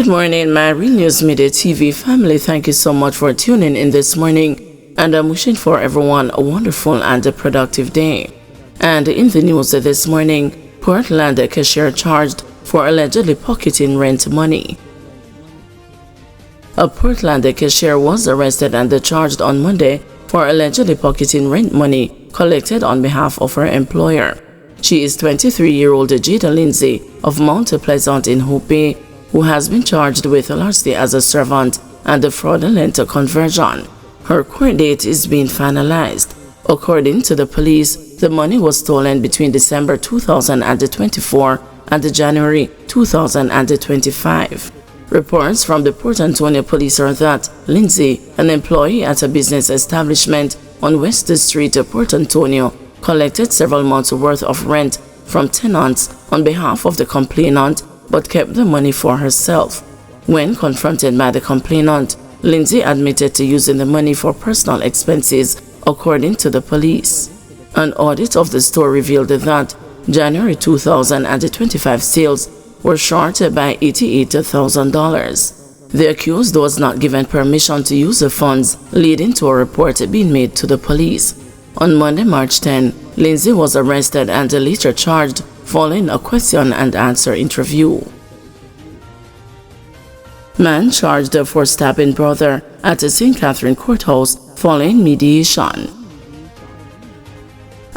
morning, my Real News Midday TV family. Thank you so much for tuning in this morning, and I'm wishing for everyone a wonderful and a productive day. And in the news this morning, Portland cashier charged for allegedly pocketing rent money. A Portland cashier was arrested and charged on Monday for allegedly pocketing rent money collected on behalf of her employer. She is 23-year-old Jada Lindsay of Mount Pleasant in Hope Bay, who has been charged with larceny as a servant and a fraudulent conversion. Her court date is being finalized. According to the police, the money was stolen between December 2024 and January 2025. Reports from the Port Antonio police are that Lindsay, an employee at a business establishment on West Street, Port Antonio, collected several months' worth of rent from tenants on behalf of the complainant but kept the money for herself. When confronted by the complainant, Lindsay admitted to using the money for personal expenses, according to the police. An audit of the store revealed that January 2025 sales were short by $88,000. The accused was not given permission to use the funds, leading to a report being made to the police. On Monday, March 10, Lindsay was arrested and later charged following a question and answer interview. Man charged for stabbing brother at the St. Catherine courthouse following mediation.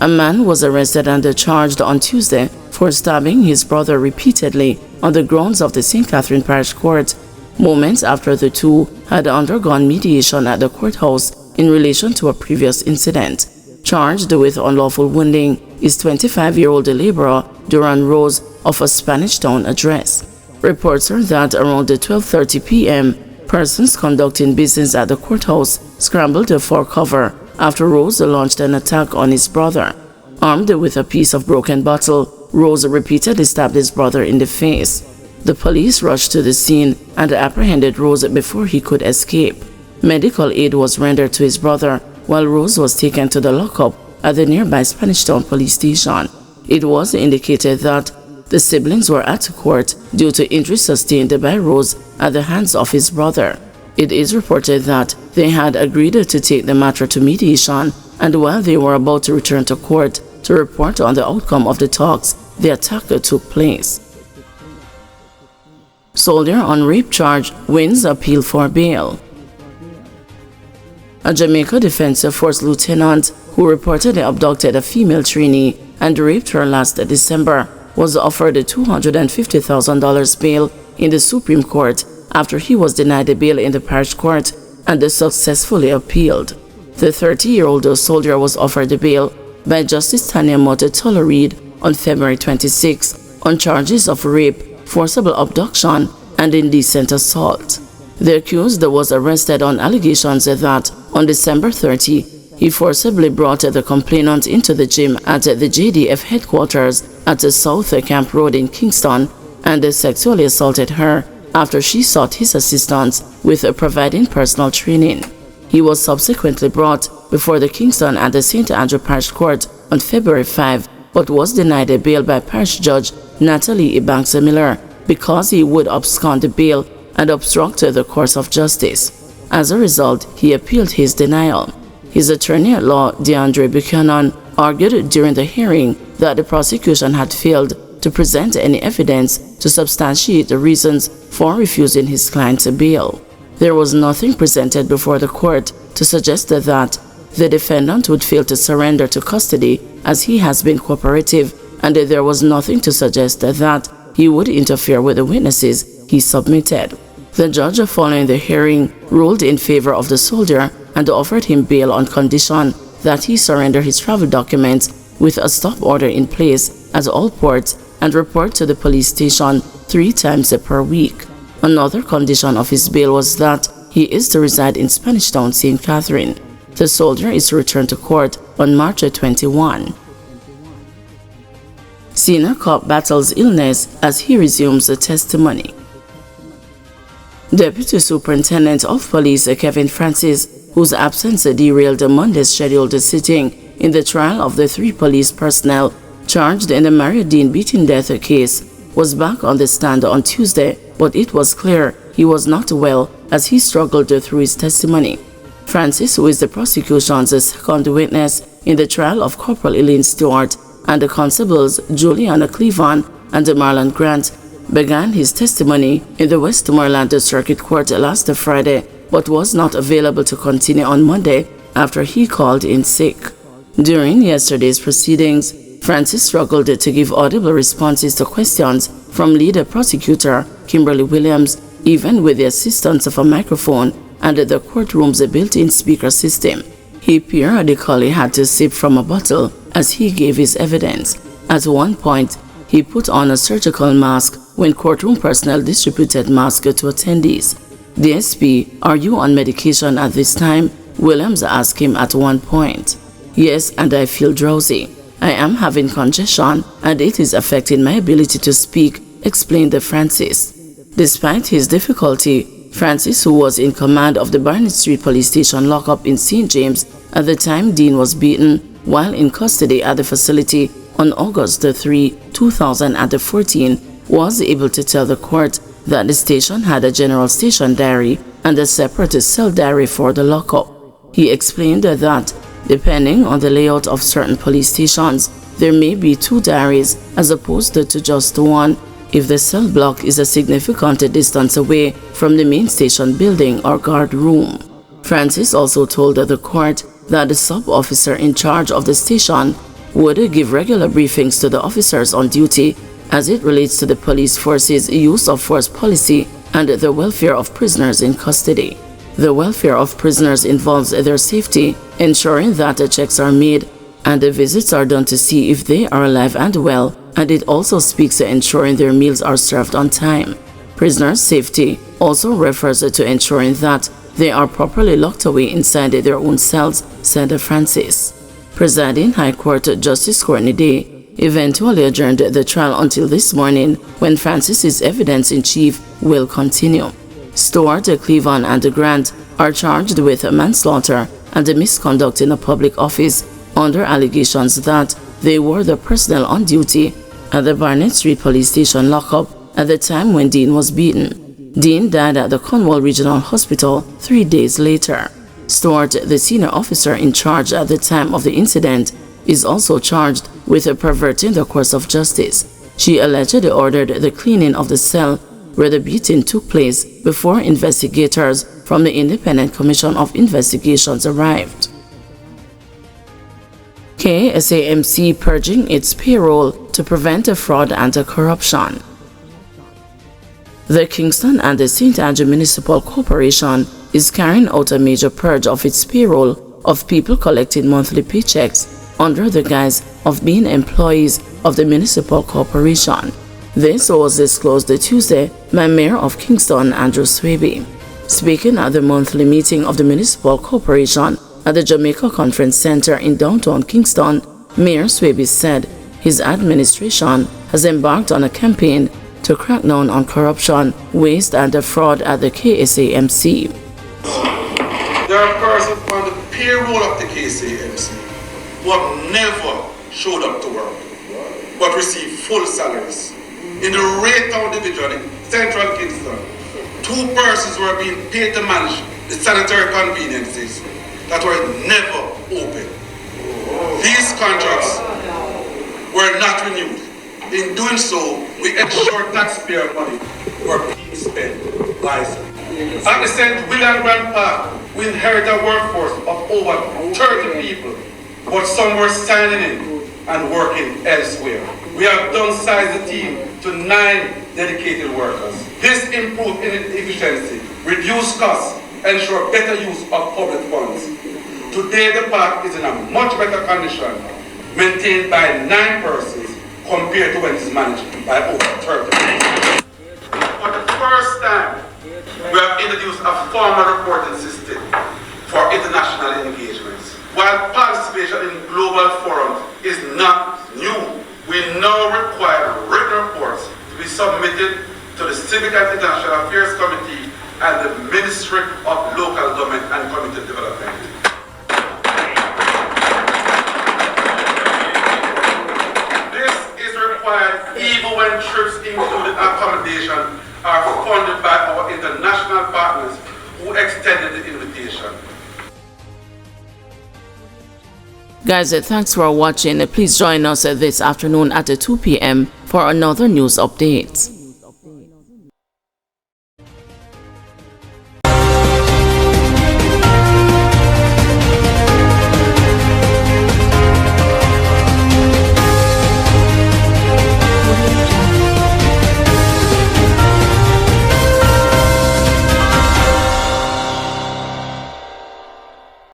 A man was arrested and charged on Tuesday for stabbing his brother repeatedly on the grounds of the St. Catherine Parish Court, moments after the two had undergone mediation at the courthouse in relation to a previous incident. Charged with unlawful wounding is 25-year-old laborer Duran Rose of a Spanish Town address. Reports are that around 12:30 p.m., persons conducting business at the courthouse scrambled for cover after Rose launched an attack on his brother. Armed with a piece of broken bottle, Rose repeatedly stabbed his brother in the face. The police rushed to the scene and apprehended Rose before he could escape. Medical aid was rendered to his brother, while Rose was taken to the lockup at the nearby Spanish Town police station. It was indicated that the siblings were at court due to injuries sustained by Rose at the hands of his brother. It is reported that they had agreed to take the matter to mediation, and while they were about to return to court to report on the outcome of the talks, the attack took place. Soldier on rape charge wins appeal for bail. A Jamaica Defense Force lieutenant who reportedly abducted a female trainee and raped her last December was offered a $250,000 bail in the Supreme Court after he was denied a bail in the parish court and successfully appealed. The 30-year-old soldier was offered a bail by Justice Tanya Motte-Tollereed on February 26 on charges of rape, forcible abduction, and indecent assault. The accused was arrested on allegations that on December 30, he forcibly brought the complainant into the gym at the JDF headquarters at the South Camp Road in Kingston and sexually assaulted her after she sought his assistance with providing personal training. He was subsequently brought before the Kingston and the St. Andrew Parish Court on February 5, but was denied a bail by Parish Judge Natalie Banks Miller because he would abscond the bail and obstruct the course of justice. As a result, he appealed his denial. His attorney-at-law, DeAndre Buchanan, argued during the hearing that the prosecution had failed to present any evidence to substantiate the reasons for refusing his client's bail. There was nothing presented before the court to suggest that the defendant would fail to surrender to custody as he has been cooperative, and there was nothing to suggest that he would interfere with the witnesses he submitted. The judge, following the hearing, ruled in favor of the soldier and offered him bail on condition that he surrender his travel documents with a stop order in place at all ports and report to the police station 3 times per week. Another condition of his bail was that he is to reside in Spanish Town, St. Catherine. The soldier is to return to court on March 21. Senior cop battles illness as he resumes the testimony. Deputy Superintendent of Police Kevin Francis, whose absence derailed Monday's scheduled sitting in the trial of the 3 police personnel charged in the Maria Dean beaten death case, was back on the stand on Tuesday, but it was clear he was not well as he struggled through his testimony. Francis, who is the prosecution's second witness in the trial of Corporal Elaine Stewart and the constables Juliana Cleveland and Marlon Grant, began his testimony in the Westmoreland Circuit Court last Friday, but was not available to continue on Monday after he called in sick. During yesterday's proceedings, Francis struggled to give audible responses to questions from lead prosecutor Kimberly Williams, even with the assistance of a microphone and the courtroom's built-in speaker system. He periodically had to sip from a bottle as he gave his evidence. At one point, he put on a surgical mask when courtroom personnel distributed masks to attendees. The SP, "Are you on medication at this time?" Williams asked him at one point. "Yes, and I feel drowsy. I am having congestion and it is affecting my ability to speak," explained Francis. Despite his difficulty, Francis, who was in command of the Barnett Street Police Station lockup in St. James at the time Dean was beaten while in custody at the facility on August 3, 2014, was able to tell the court that the station had a general station diary and a separate cell diary for the lockup. He explained that, depending on the layout of certain police stations, there may be 2 diaries as opposed to just 1 if the cell block is a significant distance away from the main station building or guard room. Francis also told the court that the sub-officer in charge of the station would give regular briefings to the officers on duty as it relates to the police force's use of force policy and the welfare of prisoners in custody. The welfare of prisoners involves their safety, ensuring that the checks are made and the visits are done to see if they are alive and well, and it also speaks to ensuring their meals are served on time. Prisoners' safety also refers to ensuring that they are properly locked away inside their own cells, said Francis. Presiding High Court Justice Courtney Day eventually adjourned the trial until this morning, when Francis's evidence-in-chief will continue. Stewart, Cleveland, and Grant are charged with manslaughter and misconduct in a public office under allegations that they were the personnel on duty at the Barnett Street Police Station lockup at the time when Dean was beaten. Dean died at the Cornwall Regional Hospital 3 days later. Stewart, the senior officer in charge at the time of the incident, is also charged with perverting the course of justice. She allegedly ordered the cleaning of the cell where the beating took place before investigators from the Independent Commission of Investigations arrived. KSAMC purging its payroll to prevent fraud and corruption. The Kingston and the St. Andrew Municipal Corporation is carrying out a major purge of its payroll of people collecting monthly paychecks under the guise of being employees of the Municipal Corporation. This was disclosed Tuesday by Mayor of Kingston, Andrew Swaby. Speaking at the monthly meeting of the Municipal Corporation at the Jamaica Conference Center in downtown Kingston, Mayor Swaby said his administration has embarked on a campaign to crack down on corruption, waste, and fraud at the KSAMC. There are persons on the payroll of the KSAMC who have never showed up to work but receive full salaries. In the Raytown division in central Kingston, 2 persons were being paid to manage the sanitary conveniences that were never open. These contracts were not renewed. In doing so, we ensure taxpayer money were being spent wisely. At the St. William Grand Park, we inherit a workforce of over 30 people, but some were signing in and working elsewhere. We have downsized the team to 9 dedicated workers. This improved efficiency, reduced costs, ensure better use of public funds. Today, the park is in a much better condition, maintained by 9 persons compared to when it is managed by over 30. For the first time, we have introduced a formal reporting system for international engagements. While participation in global forums is not new, we now require written reports to be submitted to the Civic and International Affairs Committee and the Ministry of Local Government and Community Development. This is required even when trips including accommodation are funded by our international international partners who extended the invitation. Guys, thanks for watching. Please join us this afternoon at 2 p.m. for another news update.